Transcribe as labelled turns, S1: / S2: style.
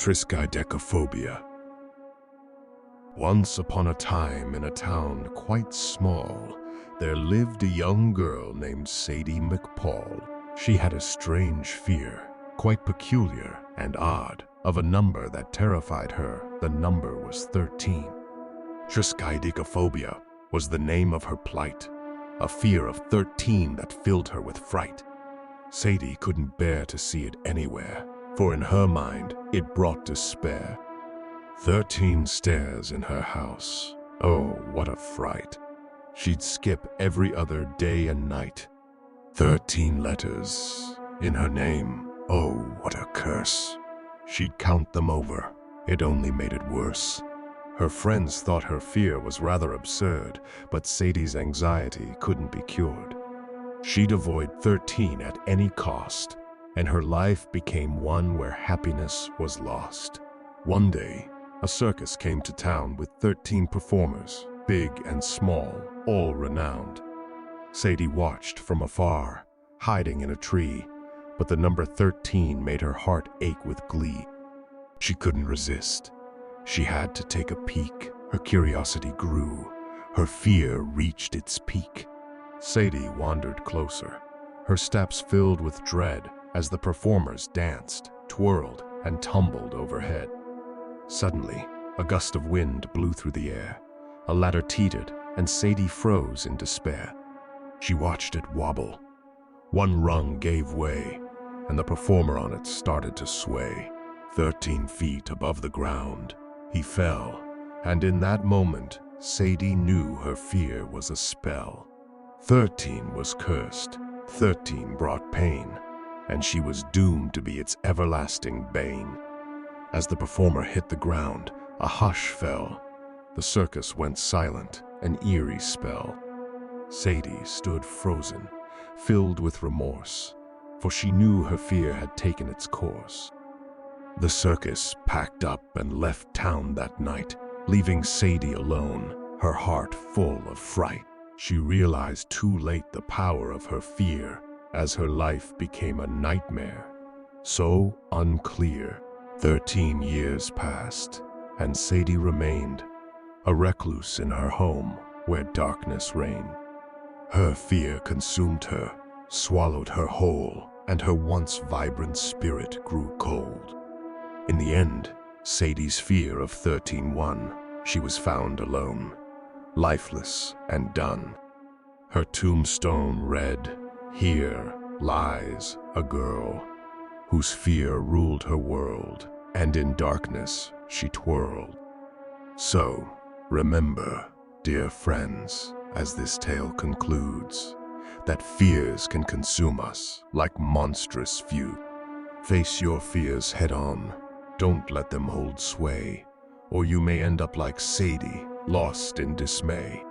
S1: Triskaidekaphobia. Once upon a time, in a town quite small, there lived a young girl named Sadie McPaul. She had a strange fear, quite peculiar and odd, of a number that terrified her. The number was 13. Triskaidekaphobia was the name of her plight, a fear of 13 that filled her with fright. Sadie couldn't bear to see it anywhere, for in her mind it brought despair. 13 stairs in her house. Oh, what a fright. She'd skip every other day and night. 13 letters in her name. Oh, what a curse. She'd count them over. It only made it worse. Her friends thought her fear was rather absurd, but Sadie's anxiety couldn't be cured. She'd avoid 13 at any cost, and her life became one where happiness was lost. One day, a circus came to town with 13 performers, big and small, all renowned. Sadie watched from afar, hiding in a tree, but the number 13 made her heart ache with glee. She couldn't resist. She had to take a peek. Her curiosity grew. Her fear reached its peak. Sadie wandered closer, her steps filled with dread as the performers danced, twirled, and tumbled overhead. Suddenly, a gust of wind blew through the air. A ladder teetered, and Sadie froze in despair. She watched it wobble. One rung gave way, and the performer on it started to sway. 13 feet above the ground, he fell, and in that moment, Sadie knew her fear was a spell. 13 was cursed, 13 brought pain, and she was doomed to be its everlasting bane. As the performer hit the ground, a hush fell. The circus went silent, an eerie spell. Sadie stood frozen, filled with remorse, for she knew her fear had taken its course. The circus packed up and left town that night, leaving Sadie alone, her heart full of fright. She realized too late the power of her fear as her life became a nightmare. So unclear, 13 years passed, and Sadie remained, a recluse in her home where darkness reigned. Her fear consumed her, swallowed her whole, and her once vibrant spirit grew cold. In the end, Sadie's fear of 13 won. She was found alone, lifeless and done. Her tombstone read, "Here lies a girl whose fear ruled her world, and in darkness she twirled." So, remember, dear friends, as this tale concludes, that fears can consume us like monstrous feud. Face your fears head on. Don't let them hold sway, or you may end up like Sadie, lost in dismay.